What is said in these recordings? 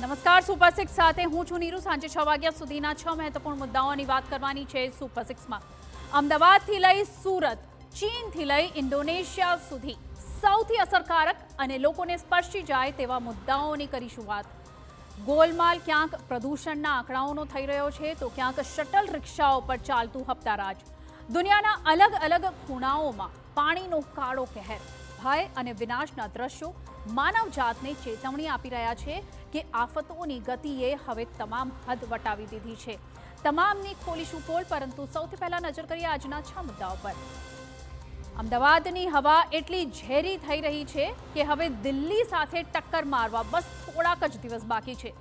નમસ્કાર, super six સાથે હું છું નીરુ। સાંજે 6 વાગ્યા સુધીના 6 મહત્વપૂર્ણ મુદ્દાઓની વાત કરવાની છે સુપર સિક્સમાં। અમદાવાદથી લઈ સુરત, ચીનથી લઈ ઇન્ડોનેશિયા સુધી સૌથી અસરકારક અને લોકોને સ્પર્શી જાય તેવા મુદ્દાઓની કરીશું વાત। ગોલમાલ ક્યાંક પ્રદૂષણના આંકડાઓનો થઈ રહ્યો છે તો ક્યાંક શટલ રિક્ષાઓ પર ચાલતું હપ્તારાજ। દુનિયાના અલગ અલગ ખૂણાઓમાં પાણીનો કાળો કહેર, ભય અને વિનાશના દ્રશ્યો માનવજાતને ચેતવણી આપી રહ્યા છે કે આફતોની ગતિએ હવે તમામ હદ વટાવી દીધી છે। તમામની ખોલીશું પોલ, પરંતુ સૌથી પહેલા નજર કરીએ આજના 6 મુદ્દાઓ પર। અમદાવાદની હવા એટલી ઝેરી થઈ રહી છે કે હવે દિલ્હી સાથે ટક્કર મારવા બસ થોડાક જ દિવસ બાકી છે,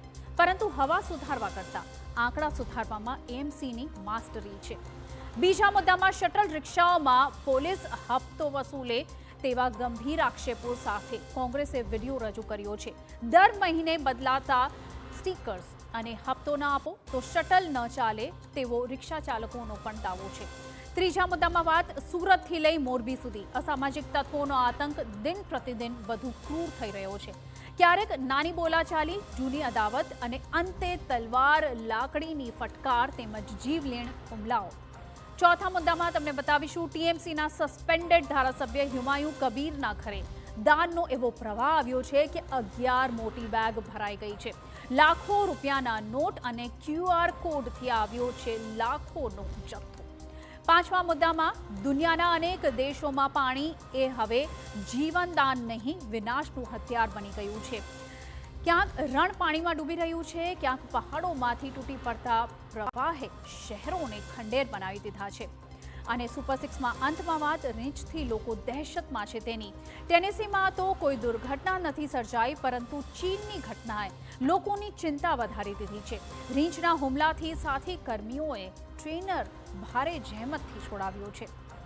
પરંતુ હવા સુધારવા કરતા આંકડા સુધારવામાં એએમસીની માસ્ટરી છે। બીજા મુદ્દામાં શટલ રિક્ષાઓમાં પોલીસ હપ્તો વસૂલે તેવા ગંભીર આક્ષેપો સાથે કોંગ્રેસે વિડીયો રજૂ કર્યો છે। દર મહિને બદલાતા સ્ટીકર્સ અને હપ્તો ન આપો તો શટલ ન ચાલે તેવો રિક્ષા ચાલકોનો પણ દાવો છે। ત્રીજા મુદ્દામાં વાત સુરતથી લઈ મોરબી સુધી અસામાજિક તત્વોનો આતંક દિન પ્રતિદિન વધુ ક્રૂર થઈ રહ્યો છે। ક્યારેક નાની બોલાચાલી, જૂની અદાવત અને અંતે તલવાર, લાકડીની ફટકાર તેમજ જીવલેણ હુમલાઓ। ચોથા મુદ્દામાં તમને બતાવીશું ટીએમસીના સસ્પેન્ડેડ ધારાસભ્ય હુમાયુ કબીરના ઘરે દાનનો એવો પ્રવાહ આવ્યો છે કે 11 મોટી બેગ ભરાઈ ગઈ છે। લાખો રૂપિયાના નોટ અને ક્યુઆર કોડથી આવ્યો છે લાખોનો જથ્થો। પાંચમા મુદ્દામાં દુનિયાના અનેક દેશોમાં પાણી એ હવે જીવનદાન નહીં, વિનાશનું હથિયાર બની ગયું છે। ક્યાંક રણ પાણીમાં ડૂબી રહ્યું છે, ક્યાંક પહાડોમાંથી તૂટી પડતા પ્રવાહે શહેરોને ખંડેર બનાવી દીધા છે। અને સુપર સિક્સમાં અંતમાં વાત રીંછથી લોકો દહેશતમાં છે તેની। ટેનેસીમાં તો કોઈ દુર્ઘટના નથી સર્જાઈ, પરંતુ ચીનની ઘટનાએ લોકોની ચિંતા વધારી દીધી છે। રીંછના હુમલાથી સાથી કર્મીઓએ ટ્રેનર ભારે જહેમતથી છોડાવ્યો છે।